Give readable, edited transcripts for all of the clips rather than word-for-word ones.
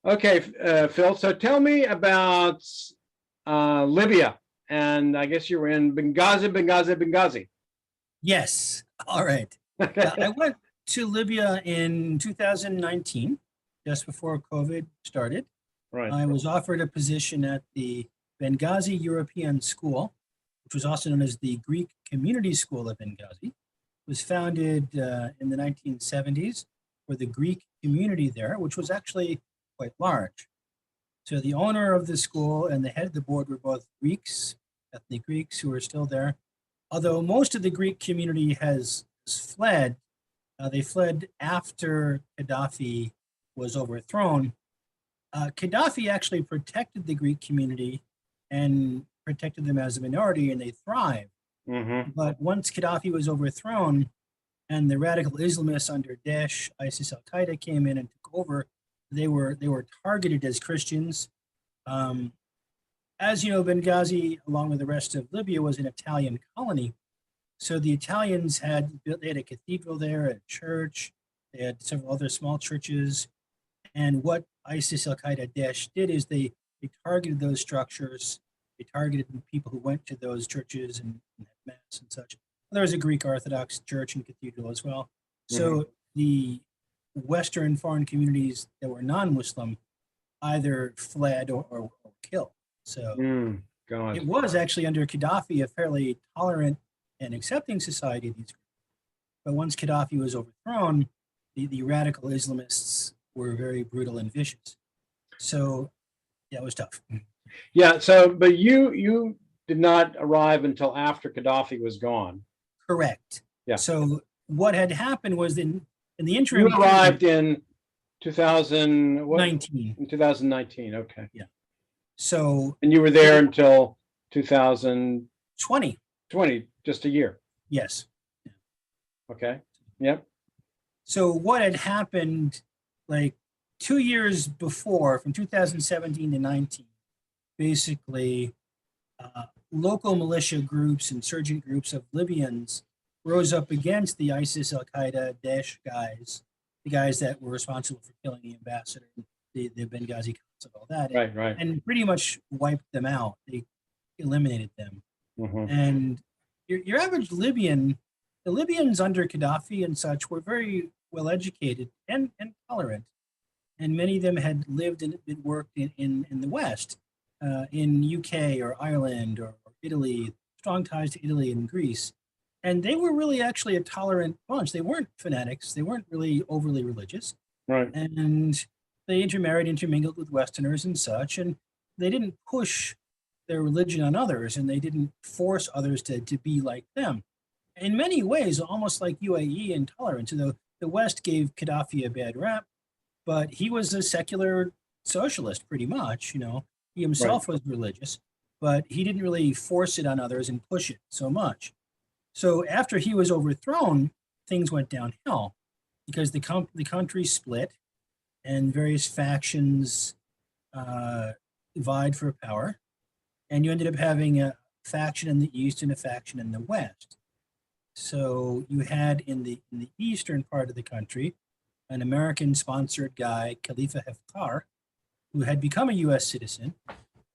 Okay, Phil. So tell me about Libya, and I guess you were in Benghazi. Yes. All right. Yeah, I went to Libya in 2019, just before COVID started. Right. I was offered a position at the Bengazi European School, which was also known as the Greek Community School of Benghazi. It was founded in the 1970s for the Greek community there, which was actually quite large. So the owner of the school and the head of the board were both Greeks, ethnic Greeks who are still there. Although most of the Greek community has fled, they fled after Gaddafi was overthrown. Gaddafi actually protected the Greek community and protected them as a minority, and they thrived. Mm-hmm. But once Gaddafi was overthrown and the radical Islamists under Daesh, ISIS, Al Qaeda came in and took over, they were targeted as Christians. Um, as you know, Benghazi, along with the rest of Libya, was an Italian colony. So the Italians they had a cathedral there, a church, they had several other small churches. And what ISIS, Al Qaeda, Daesh did is they targeted those structures. They targeted the people who went to those churches and had mass and such. There was a Greek Orthodox church and cathedral as well. So the Western foreign communities that were non-Muslim either fled or killed. So God. it was actually under Gaddafi a fairly tolerant and accepting society. But once Gaddafi was overthrown, the radical Islamists were very brutal and vicious. So yeah, it was tough. Yeah. So, but you did not arrive until after Gaddafi was gone. Correct. Yeah. So what had happened was in the You interim arrived in 2000 what? 19. In 2019. Okay. Yeah. So And you were there until 2020, 20. just a year. Yes. Okay. Yep. So what had happened like 2 years before, from 2017 to 19, basically local militia groups, insurgent groups of Libyans rose up against the ISIS, Al Qaeda, Daesh guys, the guys that were responsible for killing the ambassador, the Benghazi Council, all that, Right. and pretty much wiped them out. They eliminated them. Mm-hmm. And your average Libyan, the Libyans under Gaddafi and such, were very well educated and tolerant. And many of them had lived and worked in the West, in UK or Ireland or Italy, strong ties to Italy and Greece. And they were really actually a tolerant bunch. They weren't fanatics. They weren't really overly religious. Right. And they intermingled with Westerners and such. And they didn't push their religion on others, and they didn't force others to be like them. In many ways, almost like UAE intolerance. The West gave Gaddafi a bad rap, but he was a secular socialist, pretty much. He himself was religious, but he didn't really force it on others and push it so much. So after he was overthrown, things went downhill because the country split and various factions vied for power. And you ended up having a faction in the East and a faction in the West. So you had in the eastern part of the country an American-sponsored guy, Khalifa Haftar, who had become a U.S. citizen.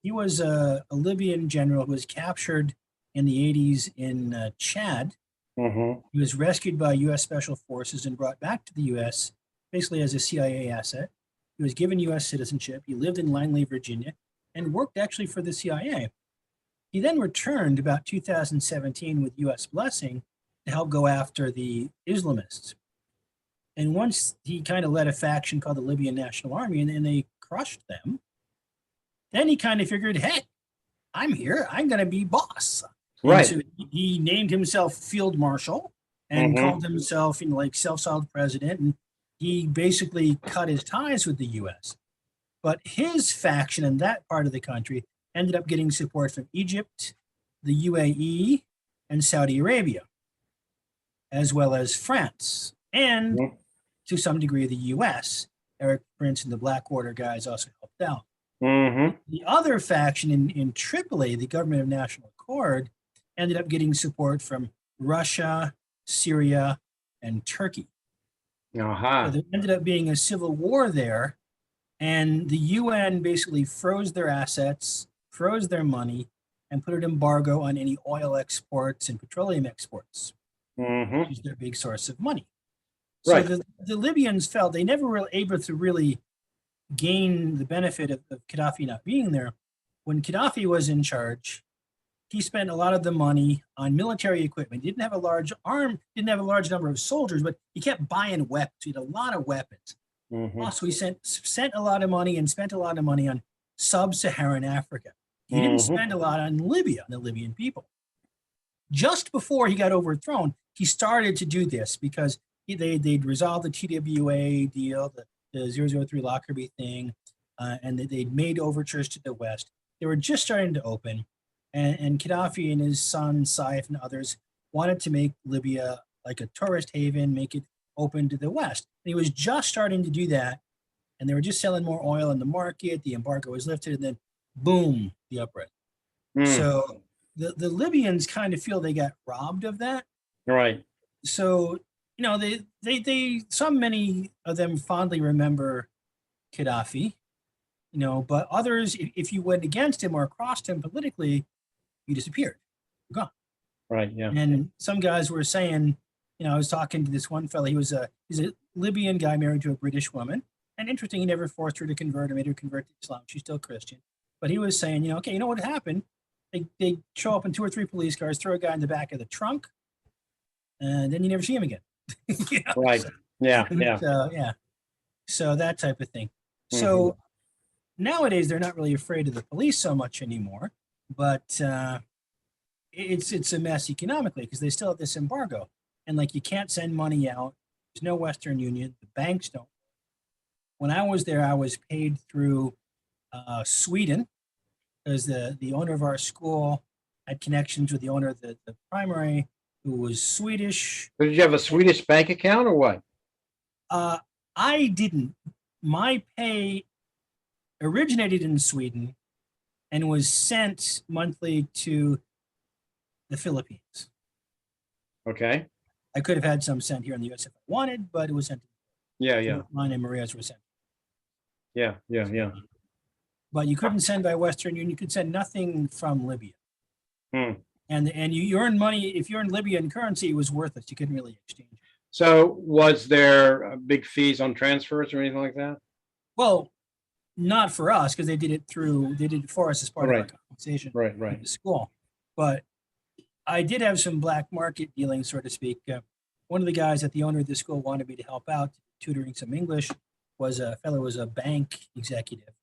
He was a Libyan general who was captured in the 80s in Chad. Mm-hmm. He was rescued by U.S. Special Forces and brought back to the U.S. basically as a CIA asset. He was given U.S. citizenship. He lived in Langley, Virginia, and worked actually for the CIA. He then returned about 2017 with U.S. blessing to help go after the Islamists. And once he kind of led a faction called the Libyan National Army, and they crushed them, then he kind of figured, hey, I'm here. I'm going to be boss. Right. And so he named himself Field Marshal and called himself self-styled president. And he basically cut his ties with the U.S. But his faction in that part of the country ended up getting support from Egypt, the UAE, and Saudi Arabia, as well as France, and to some degree the U.S. Eric Prince and the Blackwater guys also helped out. Mm-hmm. The other faction in Tripoli, the Government of National Accord, ended up getting support from Russia, Syria, and Turkey. Uh-huh. So there ended up being a civil war there And the UN basically froze their assets, froze their money, and put an embargo on any oil exports and petroleum exports, which is their big source of money. So Right. the Libyans felt they never were able to really gain the benefit of Gaddafi not being there. When Gaddafi was in charge, he spent a lot of the money on military equipment. He didn't have a large didn't have a large number of soldiers, but he kept buying weapons. He had a lot of weapons. Also, he sent a lot of money and spent a lot of money on sub-Saharan Africa. He didn't spend a lot on Libya, the Libyan people. Just before he got overthrown, he started to do this because they'd resolved the TWA deal, the 003 Lockerbie thing, and they'd made overtures to the West. They were just starting to open, and Gaddafi and his son, Saif, and others wanted to make Libya like a tourist haven, make it open to the West. And he was just starting to do that, and they were just selling more oil in the market. The embargo was lifted, and then boom, the uprising. So the Libyans kind of feel they got robbed of that. Right. So, you know, many of them fondly remember Gaddafi, you know, but others, if you went against him or crossed him politically, you disappeared. You're gone. Right. Yeah. And some guys were saying, you know, I was talking to this one fellow. He's a Libyan guy married to a British woman. And interesting, he never forced her to convert or made her convert to Islam. She's still Christian. But he was saying, you know, okay, you know what happened? They show up in 2 or 3 police cars, throw a guy in the back of the trunk, and then you never see him again. You know? Right. Yeah. Yeah. Yeah. So that type of thing. So nowadays they're not really afraid of the police so much anymore, but it's a mess economically because they still have this embargo, and like you can't send money out. There's no Western Union. The banks don't. When I was there, I was paid through Sweden because the owner of our school had connections with the owner of the primary, who was Swedish. Did you have a Swedish bank account or what? I didn't. My pay originated in Sweden and was sent monthly to the Philippines. Okay. I could have had some sent here in the U.S. if I wanted, but it was sent. Yeah. Yeah. Mine and Maria's were sent. Yeah. Yeah. Yeah. But you couldn't send by Western Union. You could send nothing from Libya. And you earn money. If you earned Libyan currency, it was worthless. You couldn't really exchange it. So was there big fees on transfers or anything like that? Well, not for us because they did it for us as part of our compensation Right. at the school. But I did have some black market dealings, so to speak. One of the guys at the owner of the school wanted me to help out, tutoring some English. Was a bank executive,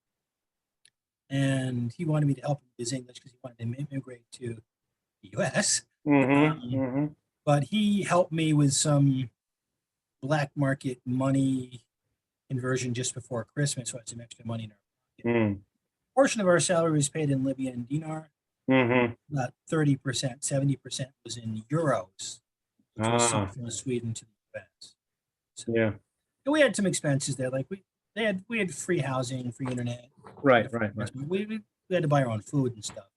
and he wanted me to help him with his English because he wanted to immigrate to the U.S. But he helped me with some black market money conversion just before Christmas, so I had some extra money in our pocket. Portion of our salary was paid in Libyan dinar. About 30%, 70% was in euros, which was sent from Sweden to the U.S. So, yeah. We had some expenses there, like we had free housing, free internet. Right. We had to buy our own food and stuff.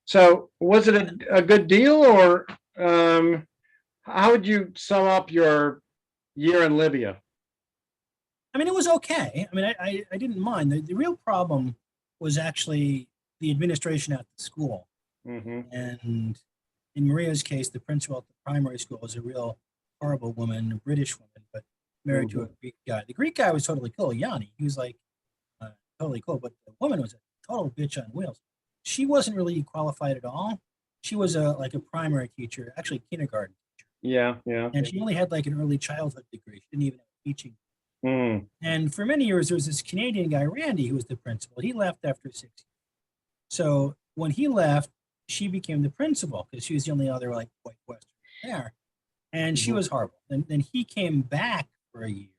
So was it a good deal, or how would you sum up your year in Libya? I mean, it was okay. I mean, I didn't mind. The real problem was actually the administration at the school. And in Maria's case, the principal at the primary school was a real horrible woman, a British woman, but married to a Greek guy. The Greek guy was totally cool, Yanni. He was like totally cool, but the woman was a total bitch on wheels. She wasn't really qualified at all. She was like a primary teacher, actually kindergarten teacher. Yeah. And she only had like an early childhood degree. She didn't even have teaching. And for many years, there was this Canadian guy, Randy, who was the principal. He left after 6 years. So when he left, she became the principal because she was the only other like white Western there. And she was horrible. And then he came back for a year,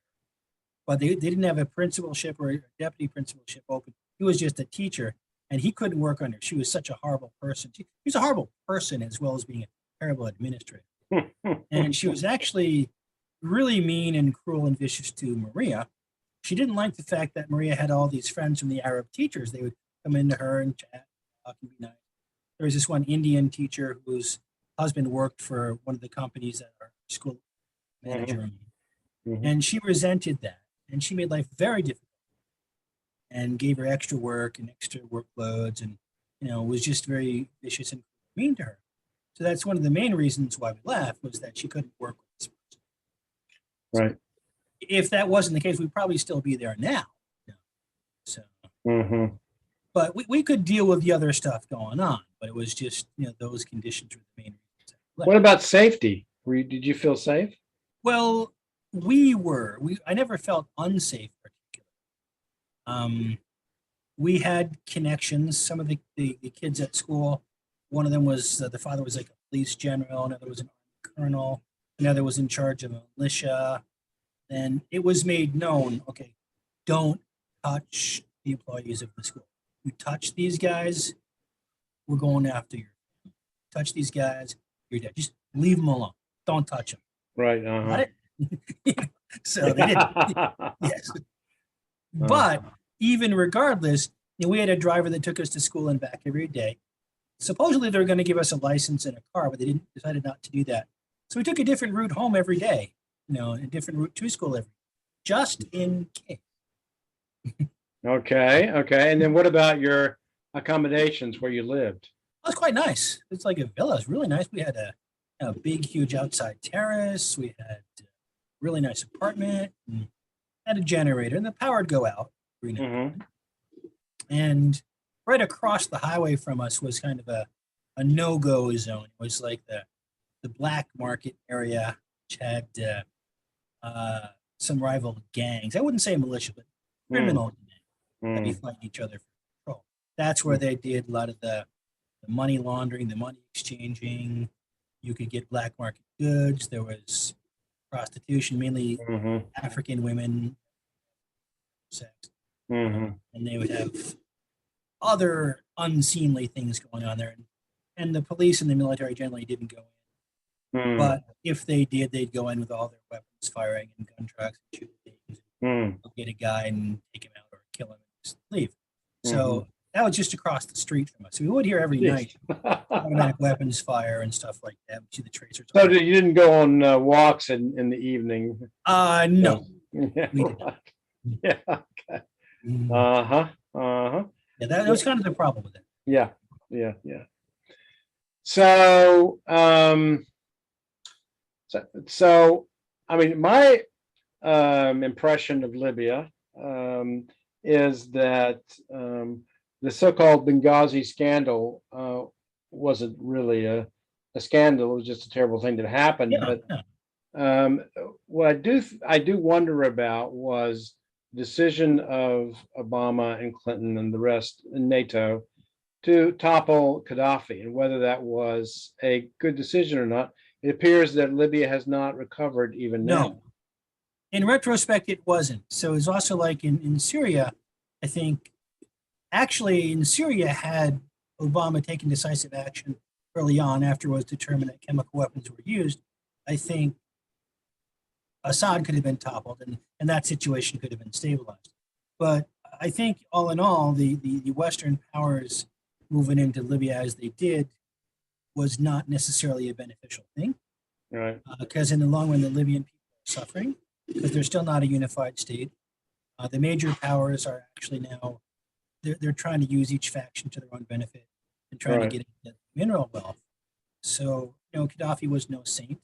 but they didn't have a principalship or a deputy principalship open. He was just a teacher, and he couldn't work under her. She was such a horrible person. She was a horrible person as well as being a terrible administrator. And she was actually really mean and cruel and vicious to Maria. She didn't like the fact that Maria had all these friends from the Arab teachers. They would come into her and chat, talk, and be nice. There was this one Indian teacher whose husband worked for one of the companies that our school manager. And she resented that. and she made life very difficult and gave her extra work and extra workloads, and was just very vicious and mean to her. So that's one of the main reasons why we left, was that she couldn't work with this person. Right. If that wasn't the case, we'd probably still be there now. So, but we could deal with the other stuff going on, but it was just, those conditions were the main reasons I left. What about safety? Did you feel safe? Well, I never felt unsafe particularly. We had connections. Some of the kids at school, one of them was, the father was like a police general, another was an colonel, another was in charge of a militia. And it was made known, okay, don't touch the employees of the school. You touch these guys, we're going after you. Touch these guys, you're dead. Just leave them alone. Don't touch them. Right. Got it? So they did. Yes. But even regardless, we had a driver that took us to school and back every day. Supposedly they were going to give us a license and a car, but they decided not to do that. So we took a different route home every day, a different route to school just in case. Okay. And then what about your accommodations where you lived? It was quite nice. It's like a villa. It was really nice. We had a big, huge outside terrace. We had a really nice apartment, and had a generator, and the power would go out every now and then. And right across the highway from us was kind of a no-go zone. It was like the black market area, which had some rival gangs. I wouldn't say militia, but criminal gangs that be fighting each other for control. That's where they did a lot of the money laundering, the money exchanging. You could get black market goods. There was prostitution, mainly African women, sex. And they would have other unseemly things going on there. And the police and the military generally didn't go in. But if they did, they'd go in with all their weapons firing and gun trucks and shoot things. Get a guy and take him out or kill him and just leave. So that was just across the street from us. So we would hear every night automatic weapons fire and stuff like that. We see the tracers. So you didn't go on walks in the evening? No. Yeah. We did not. Yeah. Okay. Yeah, that was kind of the problem with it. Yeah. So, so I mean, my impression of Libya is that the so-called Bengazi scandal wasn't really a scandal. It was just a terrible thing that happened. What I do wonder about was the decision of Obama and Clinton and the rest in NATO to topple Gaddafi, and whether that was a good decision or not. It appears that Libya has not recovered even now. In retrospect, it wasn't. So it's also like in Syria, I think, actually in Syria, had Obama taken decisive action early on after it was determined that chemical weapons were used, I think Assad could have been toppled and that situation could have been stabilized. But I think all in all, the Western powers moving into Libya as they did was not necessarily a beneficial thing. Right. Because in the long run, the Libyan people are suffering because they're still not a unified state. The major powers are actually now, they're trying to use each faction to their own benefit and trying to get into mineral wealth. So, Gaddafi was no saint,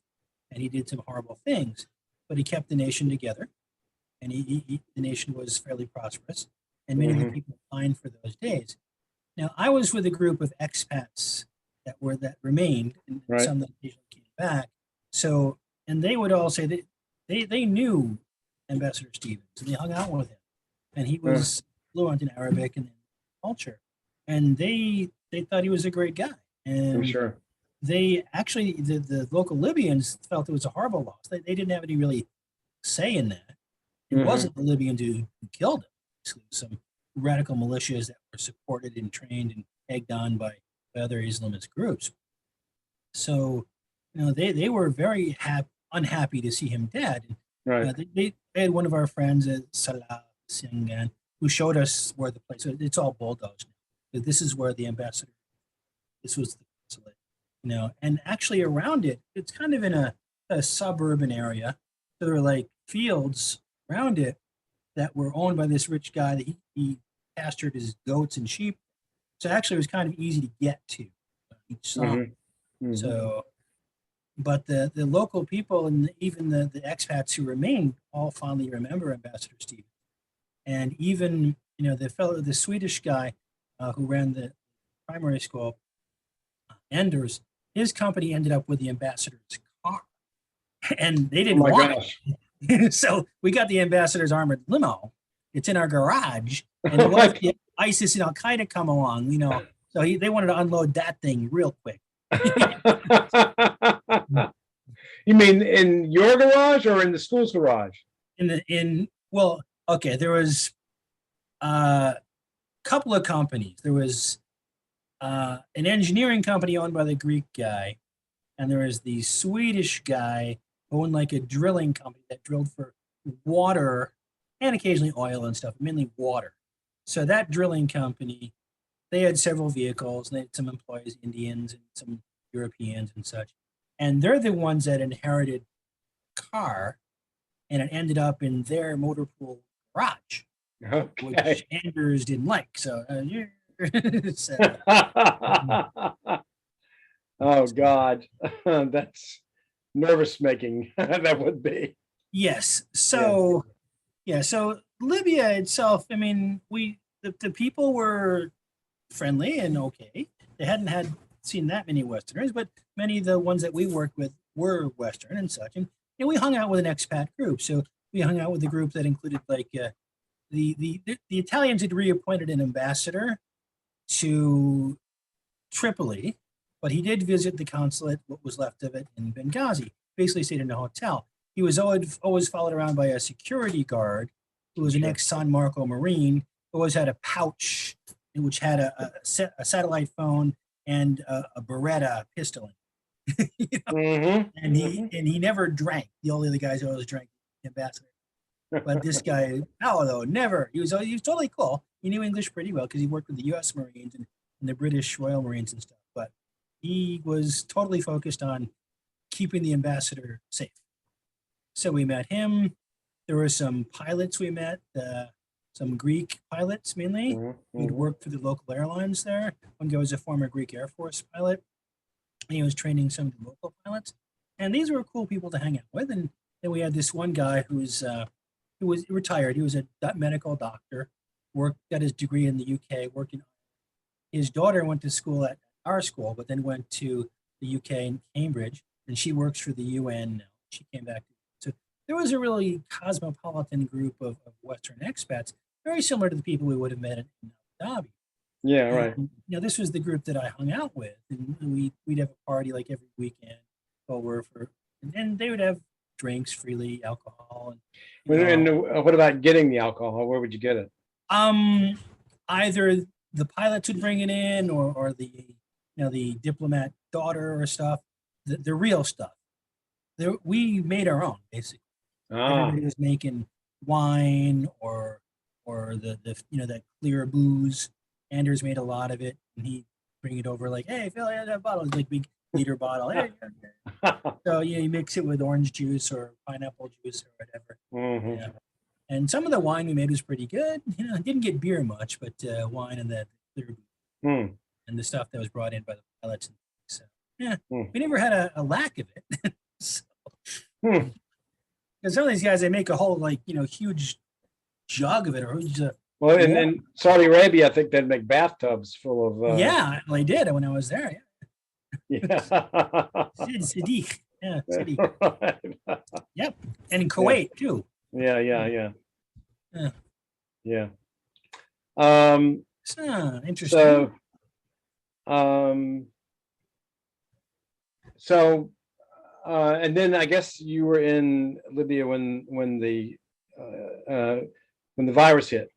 and he did some horrible things, but he kept the nation together, and the nation was fairly prosperous, and many of the people pined for those days. Now, I was with a group of expats that remained, and some that occasionally came back. So, and they would all say that they knew Ambassador Stevens, and they hung out with him, and he was fluent in Arabic and culture, and they thought he was a great guy. And I'm sure. They actually, the local Libyans felt it was a horrible loss. They didn't have any really say in that. It wasn't the Libyans who killed him. It was some radical militias that were supported and trained and egged on by other Islamist groups. So, they were very unhappy to see him dead. They had one of our friends at Salah Singan who showed us where the place. It's all bulldozed now. This is where the ambassador. This was the consulate. And actually around it, it's kind of in a suburban area. So there were like fields around it, that were owned by this rich guy that he pastured his goats and sheep. So actually, it was kind of easy to get to each song. So, but the local people and even the expats who remained all fondly remember Ambassador Stevens. And even, the Swedish guy who ran the primary school, Anders, his company ended up with the ambassador's car, and they didn't want it. So we got the ambassador's armored limo. It's in our garage, and what if ISIS and Al Qaeda come along? So they wanted to unload that thing real quick. You mean in your garage or in the school's garage? Okay, there was a couple of companies. There was an engineering company owned by the Greek guy, and there was the Swedish guy who owned like a drilling company that drilled for water and occasionally oil and stuff, mainly water. So that drilling company, they had several vehicles, and they had some employees, Indians and some Europeans and such. And they're the ones that inherited car, and it ended up in their motor pool garage, which Anders didn't like. So, oh God, that's nervous making. That would be. Yes. So, so Libya itself, I mean, the people were friendly and okay. They hadn't seen that many Westerners, but many of the ones that we worked with were Western and such. And we hung out with an expat group. So we hung out with a group that included like the Italians had reappointed an ambassador to Tripoli, but he did visit the consulate, what was left of it, in Bengazi. Basically stayed in a hotel. He was always followed around by a security guard who was an ex-San Marco Marine, who always had a pouch which had a satellite phone and a Beretta pistol in it. And he never drank. The only other guys who always drank, the ambassador. But this guy, never. He was totally cool. He knew English pretty well because he worked with the U.S. Marines and the British Royal Marines and stuff. But he was totally focused on keeping the ambassador safe. So we met him. There were some pilots we met, some Greek pilots mainly, who'd worked for the local airlines there. One guy was a former Greek Air Force pilot. And he was training some of the local pilots. And these were cool people to hang out with. And then we had this one guy who was retired. He was a medical doctor, got his degree in the UK, working. His daughter went to school at our school, but then went to the UK in Cambridge, and she works for the UN now. She came back. So there was a really cosmopolitan group of Western expats, very similar to the people we would have met in Abu Dhabi. Yeah, right. This was the group that I hung out with, and we'd have a party like every weekend and they would have drinks freely, alcohol. And what about getting the alcohol? Where would you get it? Either the pilots would bring it in, or the diplomat daughter or stuff. The real stuff. We made our own basically. Everybody was making wine or that clear booze. Anders made a lot of it, and he'd bring it over like, "Hey, Phil, I had that bottle," like big liter bottle. Hey, so you mix it with orange juice or pineapple juice or whatever. Yeah. And some of the wine we made was pretty good. Didn't get beer much, but wine and the clear booze and the stuff that was brought in by the pilots. So we never had a lack of it. Because some of these guys, they make a whole huge jug of it, or well, in Saudi Arabia, I think they'd make bathtubs full of. Yeah, well, they did when I was there. Yeah. Sadiq. Yeah, Sadiq. Right. Yep, and in Kuwait too. Yeah. Interesting. So, and then I guess you were in Libya when the virus hit.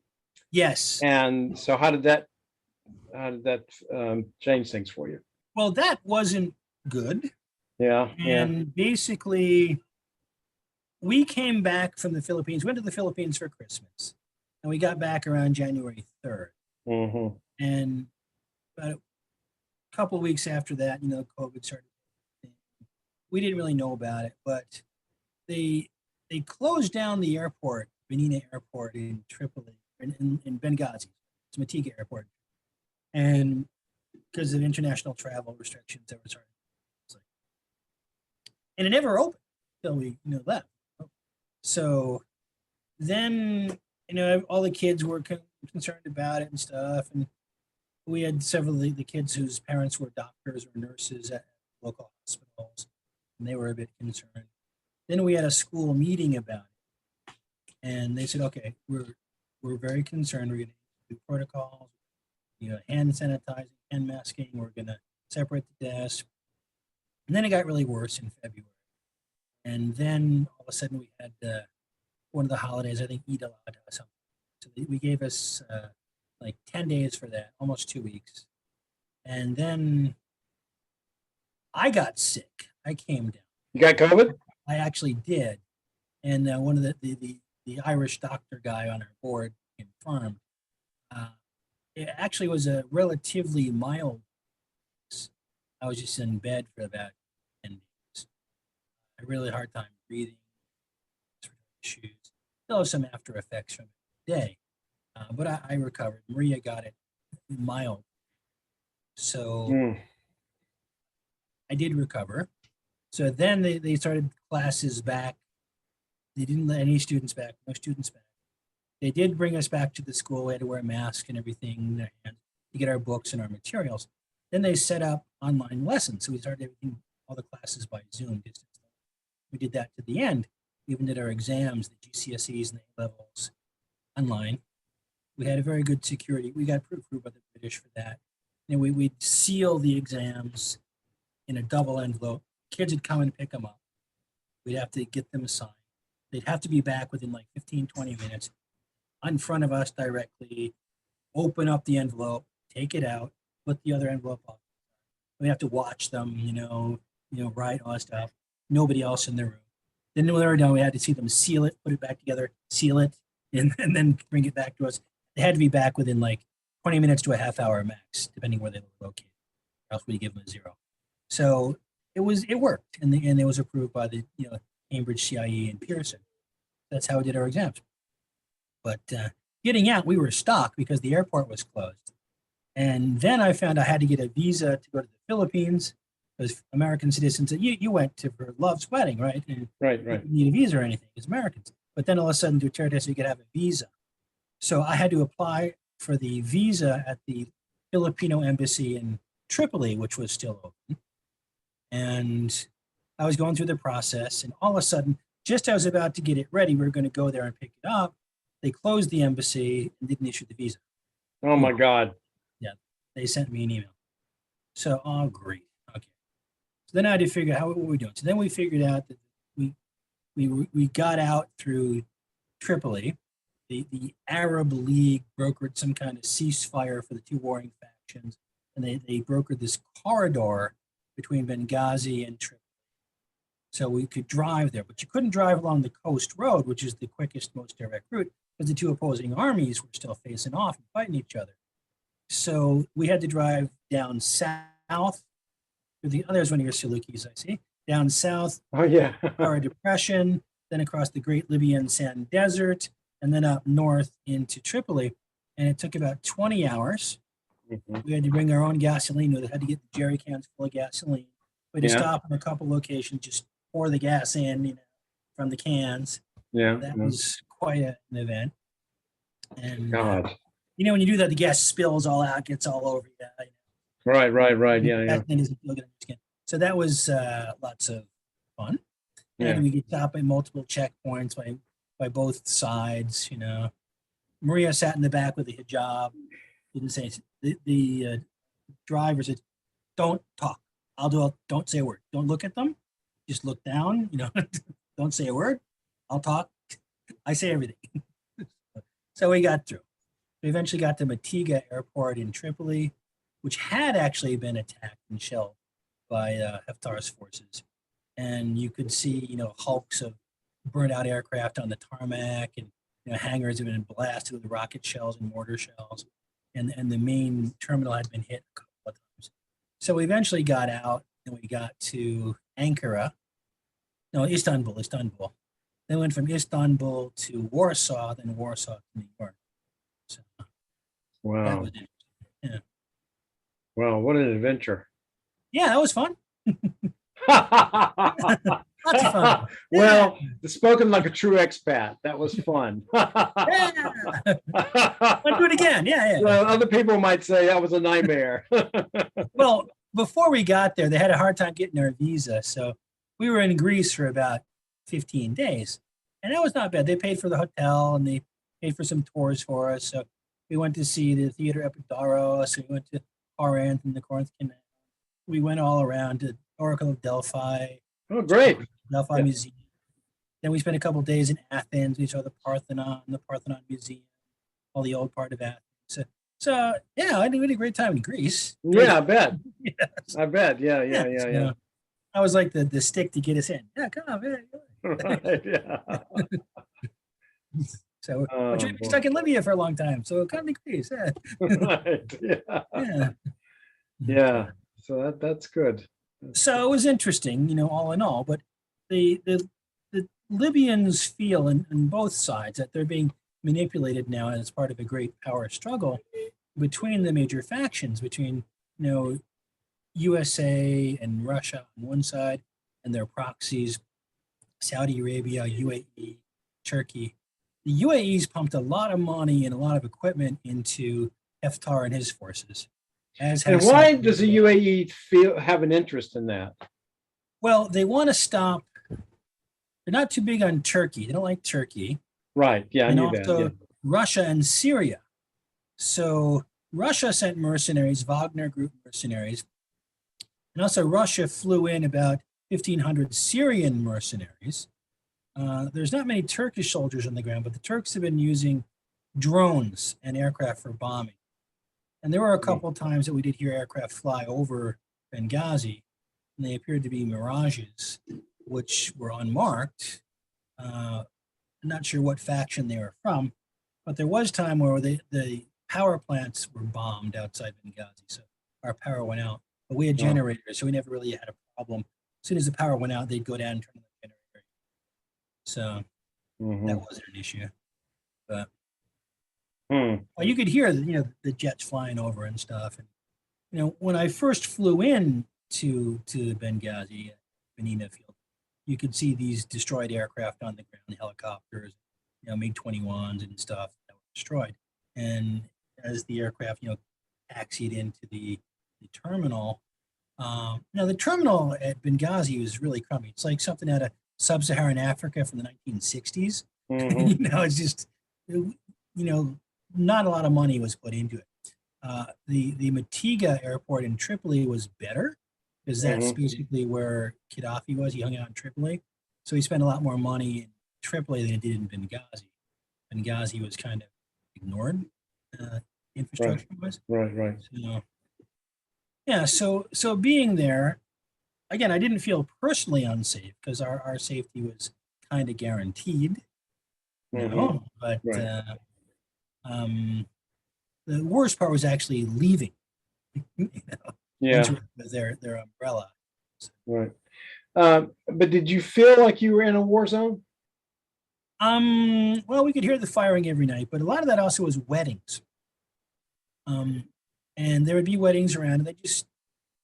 Yes. And so how did that change things for you? Well, that wasn't good. Yeah. And basically, we came back from the Philippines, went to the Philippines for Christmas, and we got back around January 3rd. And about a couple of weeks after that, COVID started. We didn't really know about it, but they closed down the airport Benina Airport in Tripoli, in Benghazi, it's Matiga Airport. And because of international travel restrictions that were started, and it never opened until we left. So then all the kids were concerned about it and stuff, and we had several of the kids whose parents were doctors or nurses at local hospitals, and they were a bit concerned. Then we had a school meeting about it, and they said, "Okay, we're very concerned. We're going to do protocols, hand sanitizing, hand masking. We're going to separate the desks." And then it got really worse in February, and then all of a sudden we had one of the holidays, I think Eid al-Adha or something. So we gave us like 10 days for that, almost 2 weeks. And then I got sick. I came down. You got COVID? I actually did. And one of the Irish doctor guy on our board confirmed. It actually was a relatively mild. I was just in bed for about 10 days. I had a really hard time breathing, issues. Still have some after effects from the day, but I recovered. Maria got it mild. So I did recover. So then they started classes back. They didn't let any students back, no students back. They did bring us back to the school. We had to wear a mask and everything to get our books and our materials. Then they set up online lessons. So we started everything, all the classes by Zoom distance. We did that to the end. We even did our exams, the GCSEs and the A-levels online. We had a very good security. We got approved by the British for that. And we'd seal the exams in a double envelope. Kids would come and pick them up. We'd have to get them signed. They'd have to be back within like 15, 20 minutes in front of us directly, open up the envelope, take it out, put the other envelope up. We have to watch them, write all that stuff. Nobody else in the room. Then when they were done, we had to see them seal it, put it back together, seal it, and then bring it back to us. They had to be back within like 20 minutes to a half hour max, depending where they were located. Or else we give them a 0. So it worked, and it was approved by the Cambridge, CIE, and Pearson. That's how we did our exams. But getting out, we were stuck because the airport was closed. And then I found I had to get a visa to go to the Philippines. Because American citizens, you went to for Love's wedding, right? And Right. you didn't need a visa or anything as Americans. But then all of a sudden, Duterte said you could have a visa. So I had to apply for the visa at the Filipino embassy in Tripoli, which was still open. And I was going through the process, and all of a sudden, just as I was about to get it ready, we were going to go there and pick it up. They closed the embassy and didn't issue the visa. Oh my God. Yeah, they sent me an email. So, oh, great. Okay. So then I had to figure out what were we doing. So then we figured out that we got out through Tripoli. The Arab League brokered some kind of ceasefire for the two warring factions, and they brokered this corridor between Benghazi and Tripoli. So we could drive there, but you couldn't drive along the coast road, which is the quickest, most direct route, because the two opposing armies were still facing off and fighting each other. So we had to drive down south. There's one of your Salukis, I see. Down south, Oh yeah. Sahara Depression, then across the Great Libyan Sand Desert, and then up north into Tripoli. And it took about 20 hours. Mhm. We had to bring our own gasoline. We had to get the jerry cans full of gasoline. We had to stop in a couple locations, just pour the gas in, from the cans. Yeah. That was quite an event. And God. when you do that, the gas spills all out, gets all over you. Right. Yeah. So that was lots of fun. And we could stop at multiple checkpoints by both sides. Maria sat in the back with a hijab. Didn't say the driver said, "Don't talk. Don't say a word. Don't look at them. Just look down. Don't say a word. I'll talk. I say everything." So we got through. We eventually got to Matiga Airport in Tripoli, which had actually been attacked and shelled by Haftar's forces. And you could see, hulks of burnt out aircraft on the tarmac, and hangars had been blasted with rocket shells and mortar shells. And the main terminal had been hit a couple of times. So we eventually got out, and we got to Istanbul. Then went from Istanbul to Warsaw, then Warsaw to New York. So that Wow. was it. Yeah. Wow, what an adventure. Yeah, that was fun. Lots of fun. Well, spoken like a true expat. That was fun. Yeah. I'll do it again. Yeah, yeah. Well, other people might say that was a nightmare. Well, before we got there, they had a hard time getting our visa. So we were in Greece for about 15 days. And that was not bad. They paid for the hotel and they paid for some tours for us. So we went to see the Theater Epidaurus. We went to Corinth and the Corinth Canal. We went all around to Oracle of Delphi, Oh, great. Delphi Yeah. Museum. Then we spent a couple of days in Athens. We saw the Parthenon Museum, all the old part of Athens. So yeah, I had a great time in Greece. Yeah, I bet. Yes. I bet. Yeah, yeah, Yes, yeah, you yeah. know, I was like the stick to get us in. Yeah, come on, man. Right, yeah. So Oh, but you're boy. stuck in Libya for a long time, so come to Greece. Yeah. Right, yeah. Yeah. Yeah. So that's good. So it was interesting, all in all. But the Libyans feel in both sides that they're being manipulated now as part of a great power struggle between the major factions, between USA and Russia on one side, and their proxies, Saudi Arabia, UAE, Turkey. The UAE's pumped a lot of money and a lot of equipment into Haftar and his forces. And why does the UAE have an interest in that? Well, they want to stop. They're not too big on Turkey. They don't like Turkey. Right. Yeah, I And knew also that. Russia and Syria. So Russia sent mercenaries, Wagner Group mercenaries. And also Russia flew in about 1,500 Syrian mercenaries. There's not many Turkish soldiers on the ground, but the Turks have been using drones and aircraft for bombing. And there were a couple of times that we did hear aircraft fly over Benghazi, and they appeared to be mirages, which were unmarked. I'm not sure what faction they were from, but there was time where the power plants were bombed outside Benghazi, so our power went out. But we had generators, so we never really had a problem. As soon as the power went out, they'd go down and turn on the generator. So that wasn't an issue. But well, you could hear the jets flying over and stuff. And when I first flew in to Benghazi, Benina Field, you could see these destroyed aircraft on the ground, helicopters, MiG-21s and stuff that were destroyed. And as the aircraft, taxied into the terminal. Now the terminal at Benghazi was really crummy. It's like something out of sub-Saharan Africa from the 1960s. It's just, not a lot of money was put into it. The Matiga airport in Tripoli was better because that's basically where Gaddafi was. He hung out in Tripoli. So he spent a lot more money in Tripoli than he did in Benghazi. Benghazi was kind of ignored infrastructure-wise. Right. So, yeah, so being there, again, I didn't feel personally unsafe because our safety was kind of guaranteed. But the worst part was actually leaving. With their umbrella. So. Right. But did you feel like you were in a war zone? Well, we could hear the firing every night, but a lot of that also was weddings. And there would be weddings around, and they just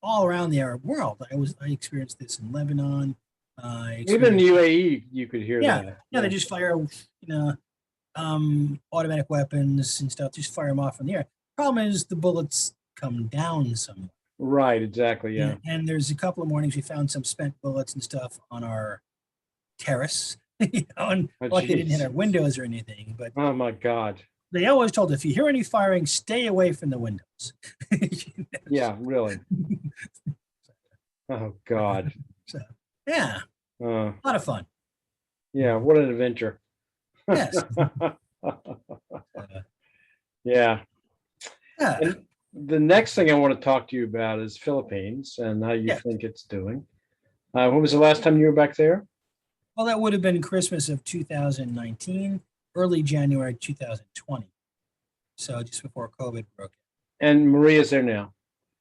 all around the Arab world. I experienced this in Lebanon. Even in the UAE, you could hear that. Yeah, they just fire, automatic weapons and stuff. Just fire them off in the air. Problem is, the bullets come down somewhere. Right. Exactly. Yeah. And there's a couple of mornings we found some spent bullets and stuff on our terrace. And like they didn't hit our windows or anything. But oh my God. They always told us, if you hear any firing, stay away from the windows. Yeah, really. Oh God. So, yeah, a lot of fun. Yeah, what an adventure. Yes. Yeah. And the next thing I want to talk to you about is Philippines and how you think it's doing. When was the last time you were back there? Well, that would have been Christmas of 2019, early January 2020. So just before COVID broke out. And Maria's there now?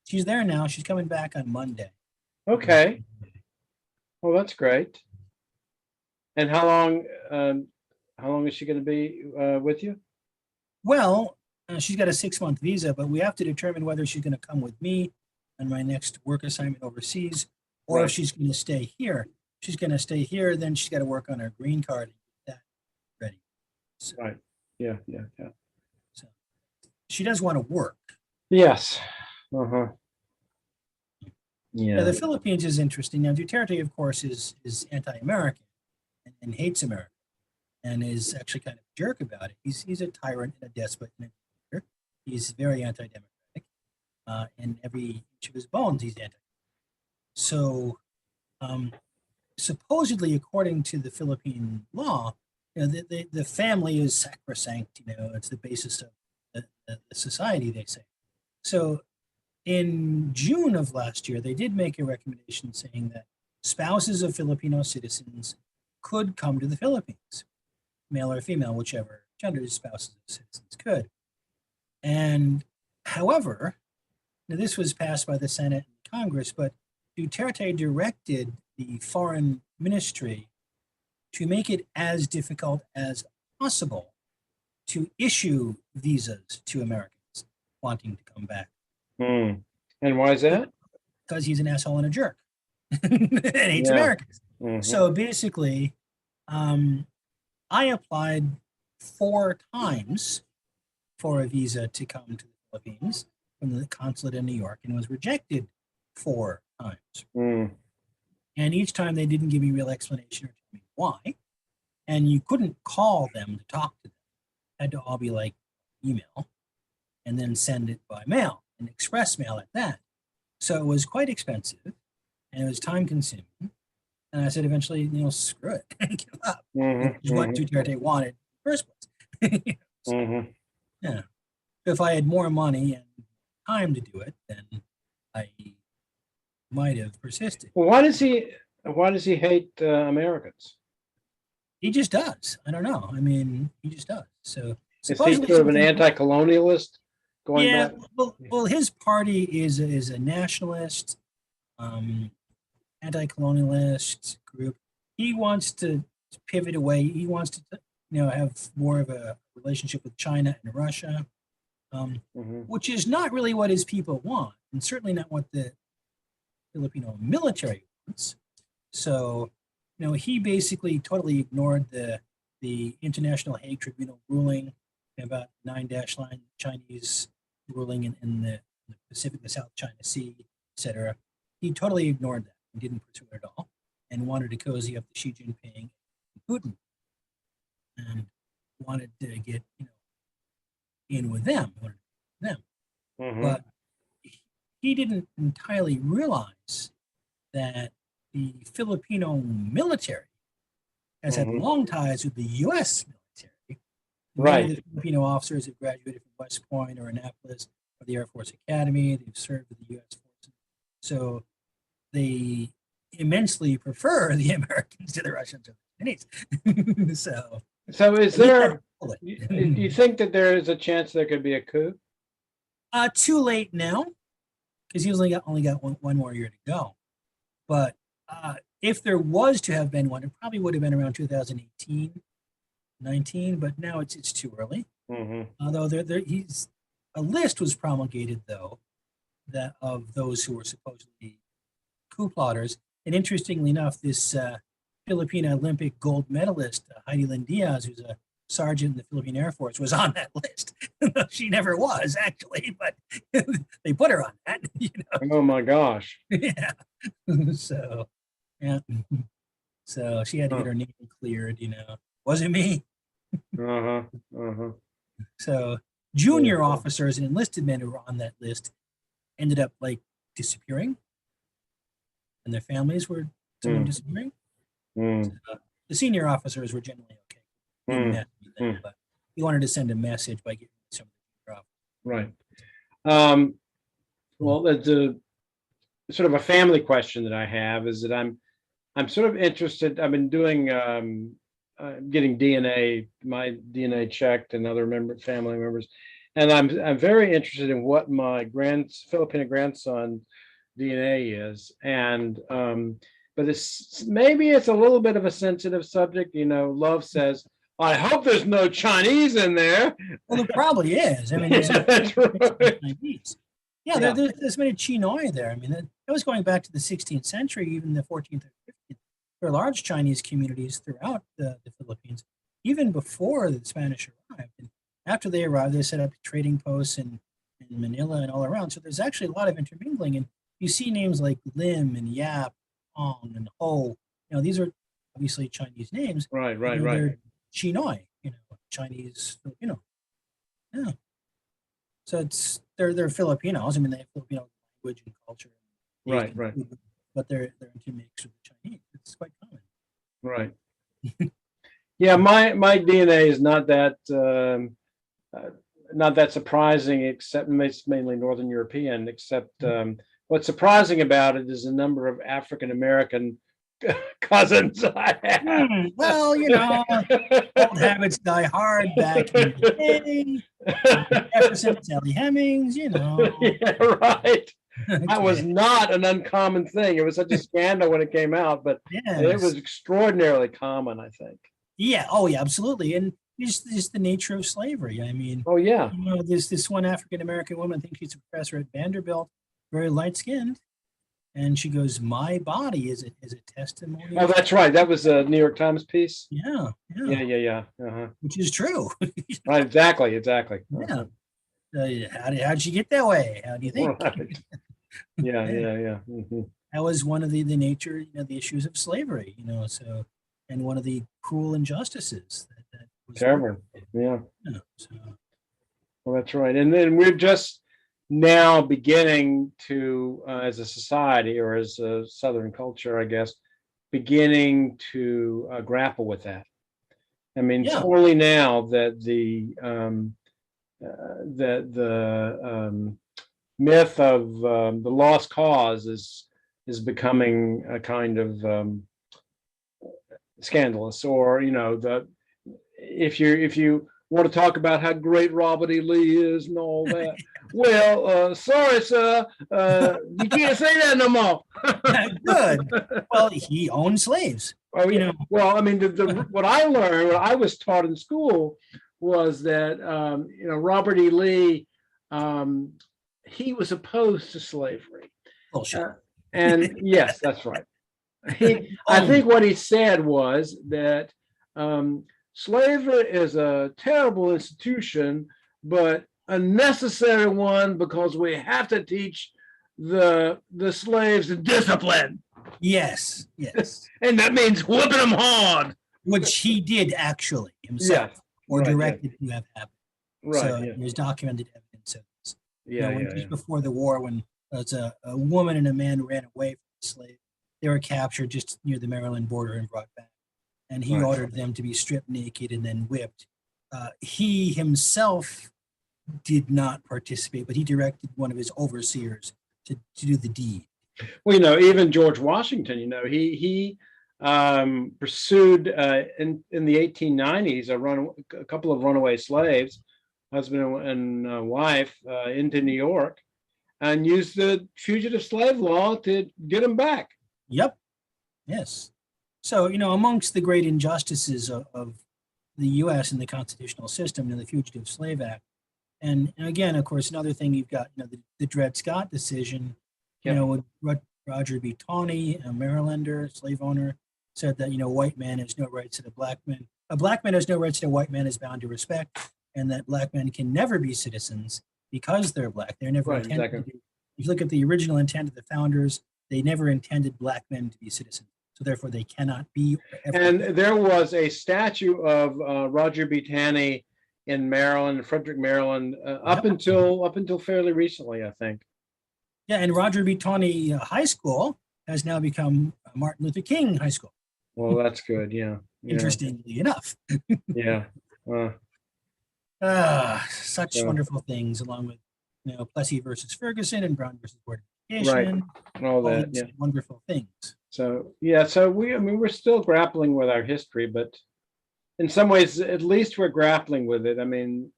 She's there now. She's coming back on Monday. Okay. Well, that's great. And how long is she going to be with you? Well, she's got a 6-month visa, but we have to determine whether she's going to come with me on my next work assignment overseas, or if Right. she's going to stay here. If she's going to stay here, then she's got to work on her green card and get that ready. So, Right. Yeah. Yeah. Yeah. so she does want to work. Yes. Uh-huh. Yeah, Yeah. the Philippines is interesting. Now, Duterte, of course, is anti-American and hates America, and is actually kind of a jerk about it. He's a tyrant and a despot and a dictator. He's very anti-democratic. In every inch of his bones, he's anti. So, supposedly, according to the Philippine law, the family is sacrosanct. It's the basis of the society, they say. So, in June of last year, they did make a recommendation saying that spouses of Filipino citizens could come to the Philippines, male or female, whichever gender spouses of citizens could. And however, now this was passed by the Senate and Congress, but Duterte directed the foreign ministry to make it as difficult as possible to issue visas to Americans wanting to come back. Mm. And why is that? Because he's an asshole and a jerk and hates Yeah. Americans. Mhm. So basically, I applied 4 times for a visa to come to the Philippines from the consulate in New York and was rejected 4 times. Mm. And each time they didn't give me real explanation or tell me why. And you couldn't call them to talk to them. It had to all be like email and then send it by mail and express mail at that. So it was quite expensive and it was time consuming. And I said eventually, screw it, give up. Mhm. Which is what Mhm. Duterte wanted in the first place. So, Mhm. yeah. If I had more money and time to do it, then I might have persisted. Well, why does he hate Americans? He just does. I don't know. I mean, he just does. So Is he supposedly, sort of an anti-colonialist going yeah. back? Well, his party is a nationalist, um, anti-colonialist group. He wants to pivot away. He wants to, have more of a relationship with China and Russia, Mhm. which is not really what his people want, and certainly not what the Filipino military wants. So, he basically totally ignored the International Hague Tribunal ruling about 9-line Chinese ruling in the Pacific, the South China Sea, etc. He totally ignored that and didn't pursue it at all, and wanted to cozy up to Xi Jinping and Putin, and wanted to get in with them, Mhm. but he didn't entirely realize that the Filipino military has had Mhm. long ties with the U.S. military. Many of Right. the Filipino officers have graduated from West Point or Annapolis or the Air Force Academy. They've served with the U.S. forces. So they immensely prefer the Americans to the Russians or the Chinese. So is he had to there, pull you it. think that there is a chance there could be a coup? Too late now, because he only got one more year to go. But if there was to have been one, it probably would have been around 2018, 19. But now it's too early. Mhm. Although a list was promulgated though that of those who were supposedly coup plotters. And interestingly enough, this Filipino Olympic gold medalist Heidi Lynn Diaz, who's a sergeant in the Philippine Air Force, was on that list. She never was actually, but they put her on that. Oh my gosh. Yeah. So yeah. So she had to get Huh. her name cleared. Wasn't me. Uh-huh. Uh-huh. So Yeah. junior officers and enlisted men who were on that list ended up like disappearing, and their families were some of them Mm. disappearing. Mm. The senior officers were generally okay. Didn't Mm. mess with them, Mm. but he wanted to send a message by getting some of the junior Right. Um, well, it's a sort of a family question that I have is that I'm sort of interested. I've been doing getting DNA, my DNA checked, and other family members, and I'm very interested in what my Filipino grandson DNA is, and but maybe it's a little bit of a sensitive subject. Love says, I hope there's no Chinese in there. Well, there probably is. I mean, there's That's right. Chinese. Yeah, there's many Chinoi there. I mean, that was going back to the 16th century, even the 14th and 15th. There are large Chinese communities throughout the Philippines, even before the Spanish arrived. And after they arrived, they set up trading posts in Manila and all around. So there's actually a lot of intermingling. And you see names like Lim and Yap, Hong and Ho. These are obviously Chinese names. Right. They're Chinoi, Chinese Filipino. Yeah. So they're Filipinos. I mean, they have Filipino language and culture. Right. But they're intermixed with the Chinese. It's quite common. Right. Yeah, my DNA is not that surprising, except it's mainly Northern European. Except what's surprising about it is the number of African American cousins I have. Well, old habits die hard back in the day. Jefferson, Sally Hemings, Yeah, right. That was not an uncommon thing. It was such a scandal when it came out, but it was extraordinarily common, I think. Yeah. Oh, yeah, absolutely. And just the nature of slavery. I mean, oh yeah, there's this one African American woman, I think she's a professor at Vanderbilt, very light skinned, and she goes, "My body is a testimony." Oh, that's right. That was a New York Times piece. Yeah. Uh-huh. Which is true. Right. Exactly. Yeah. How'd she get that way? How do you think? Right. Yeah. Mm-hmm. That was one of the nature, the issues of slavery, so, and one of the cruel injustices that was terrible. Yeah. So. Well, that's right. And then we're just now beginning to, as a society or as a Southern culture, I guess, beginning to grapple with that. I mean, it's only now that the myth of the lost cause is becoming a kind of scandalous, or if you want to talk about how great Robert E. Lee is and all that, well, sorry, sir, you can't say that no more. Good. Well, he owned slaves. Oh, yeah. Well, I mean, what I learned, what I was taught in school, was that Robert E. Lee, he was opposed to slavery. Bullshit. And yes, that's right. I think what he said was that slavery is a terrible institution, but a necessary one, because we have to teach the slaves discipline. Yes. And that means whipping them hard. Which he did actually himself, or directed to have happened. Right. So there's documented evidence of this. Just before the war, when a woman and a man ran away from the slave, they were captured just near the Maryland border and brought back. And he ordered them to be stripped naked and then whipped. He himself did not participate, but he directed one of his overseers to do the deed. Well, even George Washington, he pursued in the 1890s a couple of runaway slaves, husband and wife, into New York, and used the fugitive slave law to get them back. Yep. Yes. So, amongst the great injustices of the U.S. and the constitutional system, the Fugitive Slave Act, and again, of course, another thing you've got, the Dred Scott decision, with Roger B. Taney, a Marylander, slave owner, said that, white man has no rights that a black man has no rights that a white man is bound to respect, and that black men can never be citizens because they're black. They're never intended to be. If you look at the original intent of the founders, they never intended black men to be citizens. So therefore, they cannot be. And there was a statue of Roger B. Taney in Maryland, Frederick, Maryland, up until fairly recently, I think. Yeah, and Roger B. Taney High School has now become Martin Luther King High School. Well, that's good. Yeah. Interestingly enough. Yeah. Such wonderful things, along with Plessy versus Ferguson and Brown versus Board of Education. Right. All that. Yeah. Wonderful things. So we're still grappling with our history, but in some ways, at least we're grappling with it. I mean,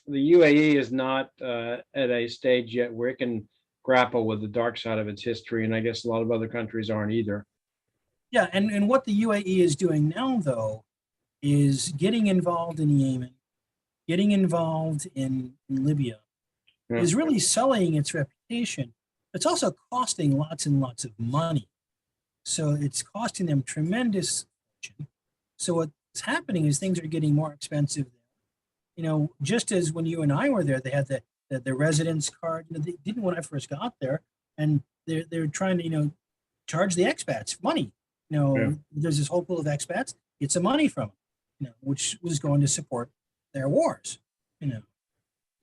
the UAE is not at a stage yet where it can grapple with the dark side of its history, and I guess a lot of other countries aren't either. Yeah, and what the UAE is doing now, though, is getting involved in Yemen, getting involved in Libya, Yeah. is really sullying its reputation. It's also costing lots and lots of money. So it's costing them tremendous fortune. So what's happening is things are getting more expensive. You know, just as when you and I were there, they had the residence card. You know, they didn't when I first got there, and they're trying to charge the expats money. You know, Yeah. there's this whole pool of expats. Get some money from them. You know, which was going to support their wars. You know,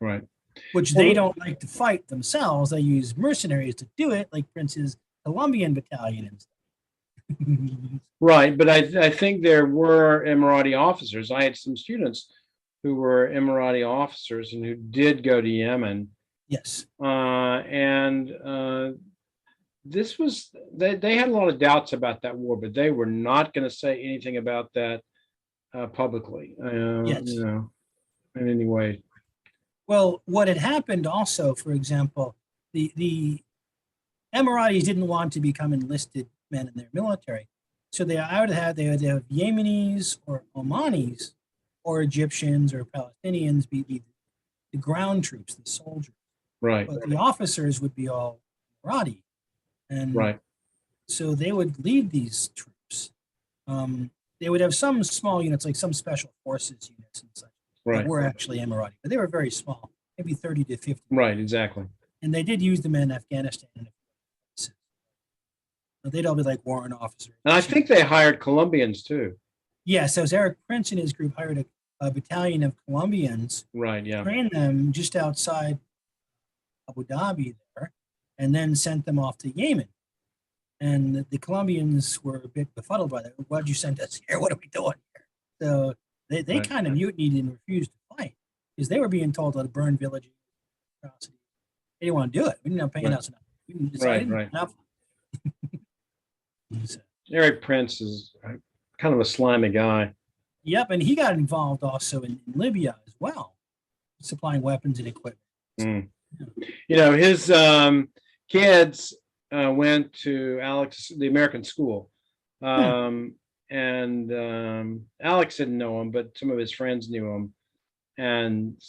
Right. which they don't like to fight themselves. They use mercenaries to do it, like Prince's Colombian battalion and stuff. Right, but I think there were Emirati officers. I had some students who were Emirati officers and who did go to Yemen. Yes. And this was they had a lot of doubts about that war, but they were not going to say anything about that publicly. Yes. You know, in any way. Well, what had happened also, for example, the Emiratis didn't want to become enlisted men in their military. So they either have Yemenis or Omanis or Egyptians or Palestinians be the ground troops, the soldiers. Right. But the officers would be all Emirati. And Right. so they would lead these troops. They would have some small units, like some special forces units and such, Right. that were actually Emirati, but they were very small, maybe 30 to 50. Right. Exactly. And they did use them in Afghanistan. They'd all be like warrant officers. And I think they hired Colombians too. Yes, so Eric Prince and his group hired a battalion of Colombians, Right. Yeah. trained them just outside Abu Dhabi there, and then sent them off to Yemen. And the Colombians were a bit befuddled by that. Why'd you send us here? What are we doing here? So they Right. kind of mutinied and refused to fight because they were being told to burn villages. They didn't want to do it. We didn't have paying Right. us enough. Right. So, Eric Prince is kind of a slimy guy. yep, and he got involved also in Libya as well, supplying weapons and equipment. Mm. You know, his kids went to the American school. And Alex didn't know him, but some of his friends knew him, and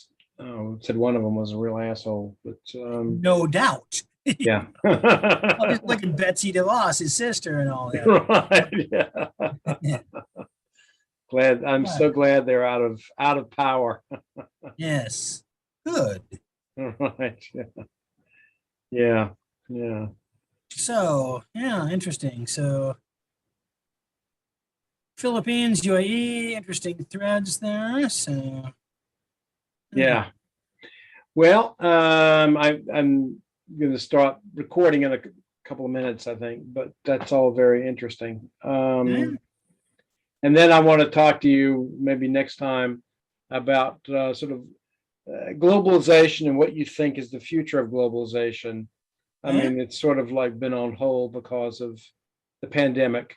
said one of them was a real asshole. But No doubt. yeah, Well, just look at Betsy DeVos, his sister, and all that. right. Yeah. I'm so glad they're out of power. Yes, good. Right. Yeah. Yeah. So, yeah, interesting. So, Philippines, UAE, interesting threads there. So, Yeah. Well, I'm going to start recording in a couple of minutes, I think, but that's all very interesting. And then I want to talk to you maybe next time about sort of globalization and what you think is the future of globalization. I mean, it's sort of like been on hold because of the pandemic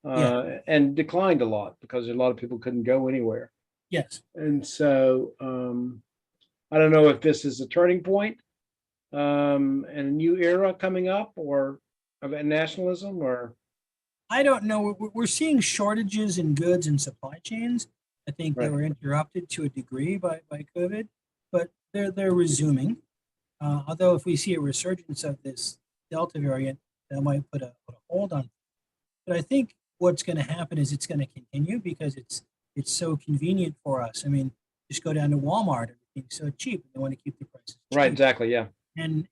and declined a lot because a lot of people couldn't go anywhere. Yes. And so I don't know if this is a turning point and a new era coming up or of nationalism or. I don't know. We're seeing shortages in goods and supply chains. I think they were interrupted to a degree by COVID, but they're resuming. Although if we see a resurgence of this Delta variant, that might put a hold on. But I think what's going to happen is it's going to continue because it's so convenient for us. I mean, just go down to Walmart; everything's so cheap. They want to keep the prices cheap. Right. Exactly. Yeah. And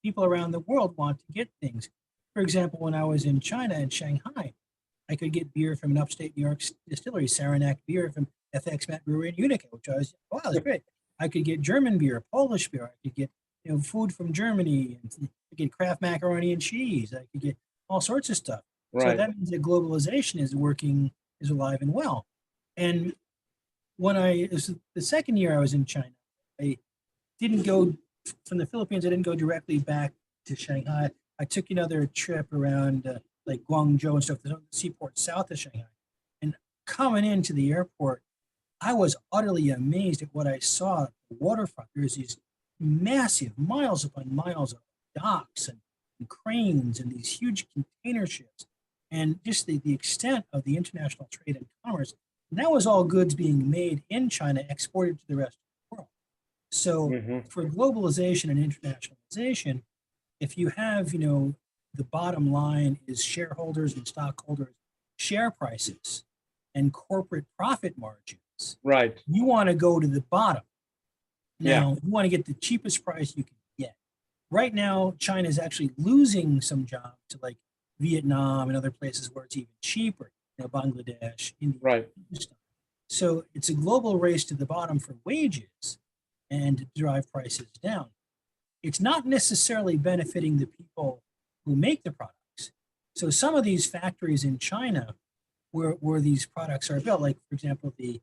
people around the world want to get things. For example, when I was in China and Shanghai, I could get beer from an upstate New York distillery, Saranac beer from FX Met Brewery in Utica, which I was, wow, that's great. I could get German beer, Polish beer. I could get food from Germany. And I could get Kraft macaroni and cheese. I could get all sorts of stuff. Right. So that means that globalization is alive and well. And when it was the second year I was in China, I didn't go from the Philippines. I didn't go directly back to Shanghai. I took another trip around like Guangzhou and stuff, the seaport south of Shanghai. And coming into the airport, I was utterly amazed at what I saw at the waterfront. There's these massive, miles upon miles of docks and cranes and these huge container ships. and just the extent of the international trade and commerce. And that was all goods being made in China, exported to the rest of the world. So for globalization and internationalization, if you have, the bottom line is shareholders and stockholders' share prices and corporate profit margins, Right. you want to go to the bottom. Yeah. Now, you want to get the cheapest price you can get. Right now, China is actually losing some jobs to like Vietnam and other places where it's even cheaper, Bangladesh, India. Right. So it's a global race to the bottom for wages and to drive prices down. It's not necessarily benefiting the people who make the products. So some of these factories in China where these products are built, like for example, the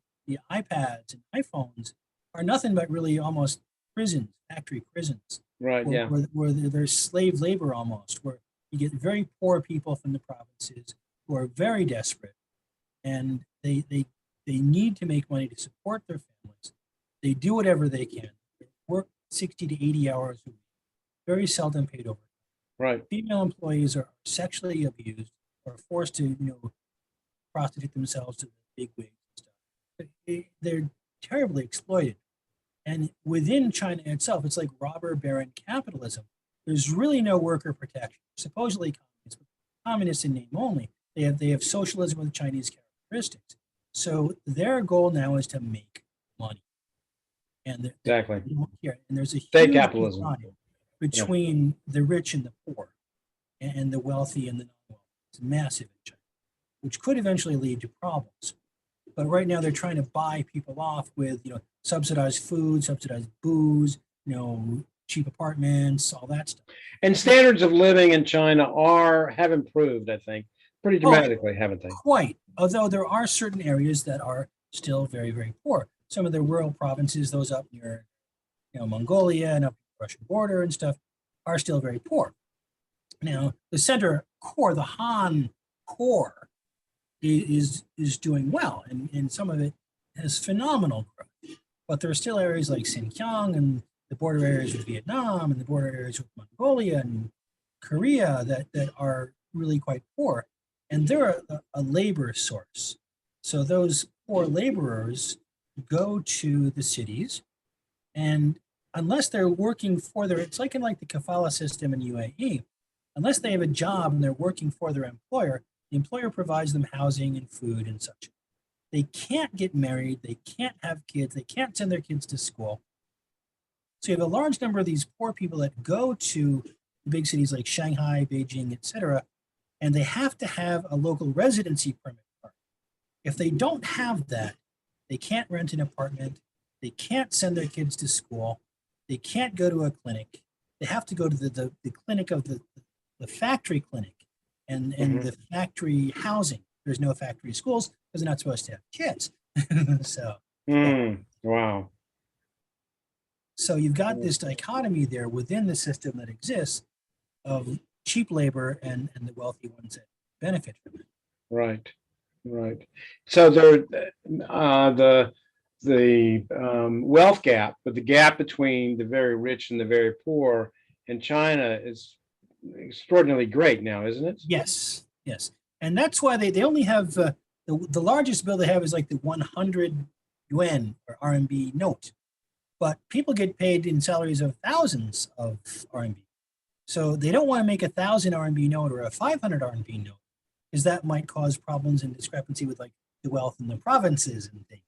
iPads and iPhones are nothing but really almost prisons, factory prisons. Right. Yeah. Where there's slave labor almost, where you get very poor people from the provinces who are very desperate, and they need to make money to support their families. They do whatever they can. They work 60 to 80 hours a week, very seldom paid overtime. Right. Female employees are sexually abused or forced to, prostitute themselves to the big wigs and stuff. They're terribly exploited. And within China itself, it's like robber baron capitalism. There's really no worker protection. Supposedly communists, but communists in name only. They have socialism with Chinese characteristics. So their goal now is to make money. And exactly. And there's a state huge capitalism divide between the rich and the poor, and the wealthy and the non-wealthy. It's massive in China, which could eventually lead to problems. But right now they're trying to buy people off with, subsidized food, subsidized booze, cheap apartments, all that stuff. And standards of living in China have improved, I think, pretty dramatically, haven't they? Quite. Although there are certain areas that are still very, very poor. Some of the rural provinces, those up near, Mongolia and up the Russian border and stuff, are still very poor. Now, the center core, the Han core, is doing well, and some of it has phenomenal growth. But there are still areas like Xinjiang and the border areas with Vietnam and the border areas with Mongolia and Korea that are really quite poor. And they're a labor source. So those poor laborers go to the cities, and unless they're working for it's like in like the kafala system in UAE, unless they have a job and they're working for their employer, the employer provides them housing and food and such. They can't get married, they can't have kids, they can't send their kids to school. So you have a large number of these poor people that go to the big cities like Shanghai, Beijing, etc., and they have to have a local residency permit card. If they don't have that, they can't rent an apartment, they can't send their kids to school, they can't go to a clinic. They have to go to the clinic of the factory clinic and the factory housing. There's no factory schools because they're not supposed to have kids. So, wow. So you've got this dichotomy there within the system that exists of cheap labor and the wealthy ones that benefit from it. Right. So there, the wealth gap, but the gap between the very rich and the very poor in China is extraordinarily great now, isn't it? Yes. And that's why they only have the largest bill they have is like the 100 yuan or RMB note. But people get paid in salaries of thousands of RMB. So they don't want to make 1,000 RMB note or a 500 RMB note, because that might cause problems and discrepancy with like the wealth in the provinces and things.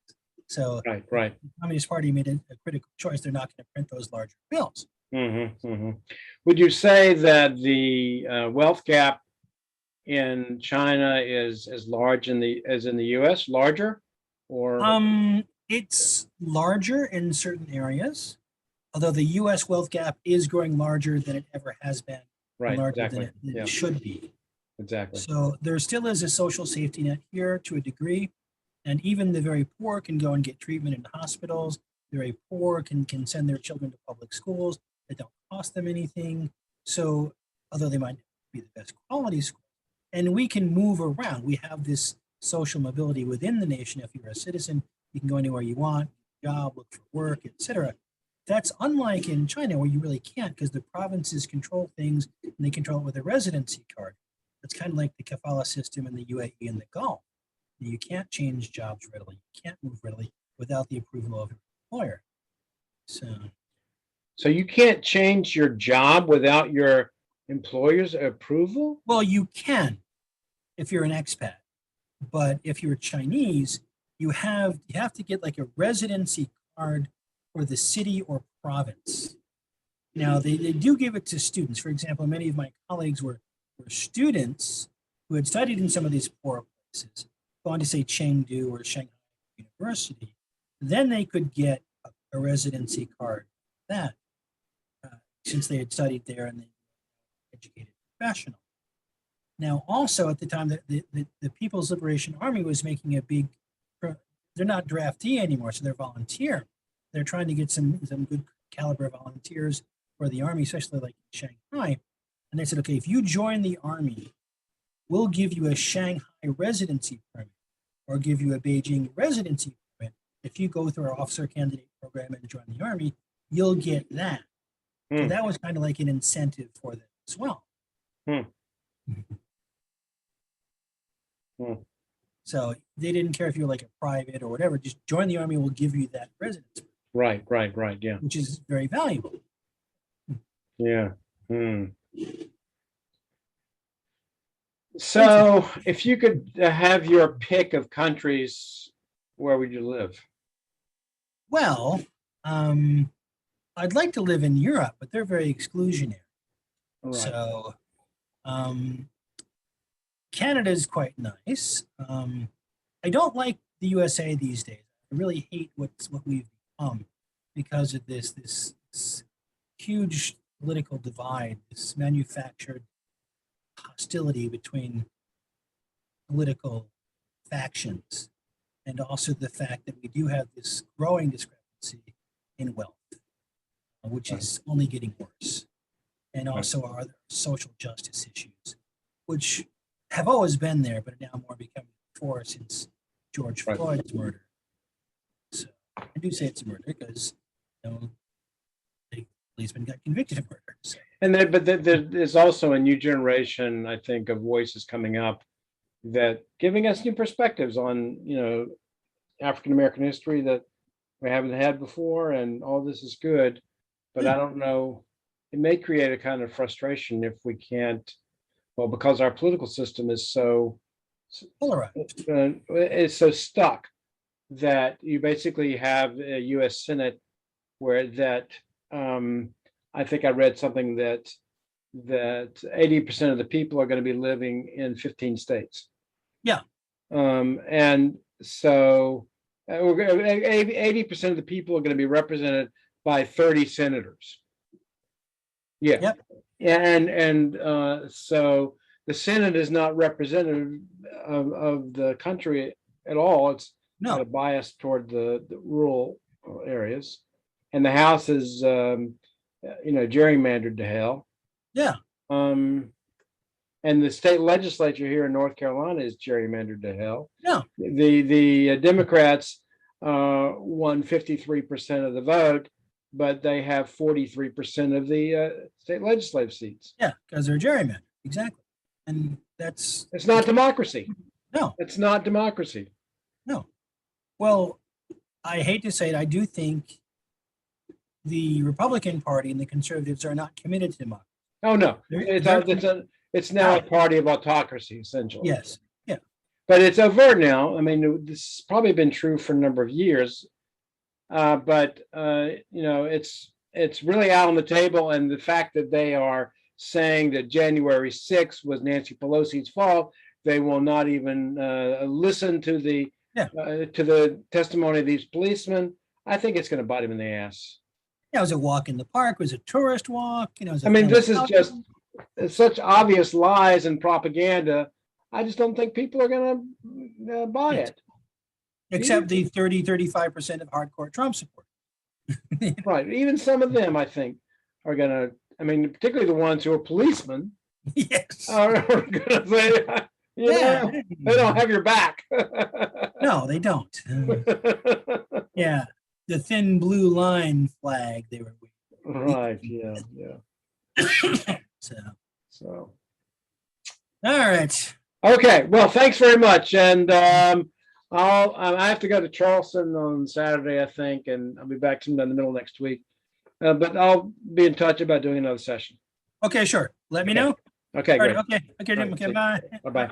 So right. The Communist Party made a critical choice. They're not going to print those larger bills. Would you say that the wealth gap in China is as large as in the U.S., larger? Or it's larger in certain areas, although the U.S. wealth gap is growing larger than it ever has been, larger than it should be. Exactly. So there still is a social safety net here to a degree, and even the very poor can go and get treatment in hospitals. The very poor can send their children to public schools that don't cost them anything. So although they might be the best quality school, and we can move around. We have this social mobility within the nation. If you're a citizen, you can go anywhere you want, job, look for work, etc. That's unlike in China, where you really can't, because the provinces control things and they control it with a residency card. It's kind of like the kafala system in the UAE and the Gulf. You can't change jobs readily. You can't move readily without the approval of your employer. So you can't change your job without your employer's approval? Well, you can if you're an expat, but if you're Chinese, you have to get like a residency card for the city or province. Now, they do give it to students. For example, many of my colleagues were students who had studied in some of these poor places, gone to, say, Chengdu or Shanghai University. Then they could get a residency card for that, since they had studied there and they were educated professional. Now, also at the time, the People's Liberation Army was making a big, they're not draftee anymore, so they're volunteer. They're trying to get some good caliber volunteers for the army, especially like in Shanghai. And they said, okay, if you join the army, we'll give you a Shanghai residency permit or give you a Beijing residency permit. If you go through our officer candidate program and join the army, you'll get that. So that was kind of like an incentive for them as well. So they didn't care if you were like a private or whatever, just join the army, we'll give you that residency. Right, yeah. Which is very valuable. Yeah. So if you could have your pick of countries, where would you live? Well, I'd like to live in Europe, but they're very exclusionary. Right. So Canada is quite nice. I don't like the USA these days. I really hate what we've become because of this huge political divide, this manufactured hostility between political factions, and also the fact that we do have this growing discrepancy in wealth, which is only getting worse, and also our social justice issues, which have always been there, but are now more becoming before since George Floyd's murder. So I do say it's a murder because the policeman got convicted of murder. So. But there's also a new generation, I think, of voices coming up that giving us new perspectives on African American history that we haven't had before, and all this is good. But I don't know. It may create a kind of frustration if we can't. Well, because our political system is so polarized, it's so stuck that you basically have a U.S. Senate where I think I read something that 80% of the people are going to be living in 15 states. Yeah. And so 80% of the people are going to be represented by 30 senators. Yeah. Yep. And so the Senate is not representative of the country at all. It's kind of biased toward the rural areas. And the House is, gerrymandered to hell. Yeah. And the state legislature here in North Carolina is gerrymandered to hell. Yeah. The Democrats won 53% of the vote, but they have 43% of the state legislative seats. Yeah, because they're gerrymandered. Exactly. And it's not democracy. No. It's not democracy. No. Well, I hate to say it, I do think the Republican Party and the conservatives are not committed to democracy. Oh, no. It's now a party of autocracy, essentially. Yes. Yeah. But it's overt now. I mean, this has probably been true for a number of years. But it's really out on the table. And the fact that they are saying that January 6th was Nancy Pelosi's fault, they will not even listen to the testimony of these policemen. I think it's going to bite him in the ass. Yeah, it was a walk in the park. It was a tourist walk. This is just such obvious lies and propaganda. I just don't think people are going to buy it. Except the 30-35% of hardcore Trump support. Right. Even some of them, I think, are going to, particularly the ones who are policemen. Yes. Are going to say, they don't have your back. No, they don't. Yeah. The thin blue line flag they were waving. Right. Yeah. So. All right. Okay, well, thanks very much. And I have to go to Charleston on Saturday, I think, and I'll be back sometime in the middle of next week. But I'll be in touch about doing another session. Okay, sure. Let me Okay. know. Okay, All right. great. Okay. Okay. All right, Okay. see you. Bye. Bye-bye.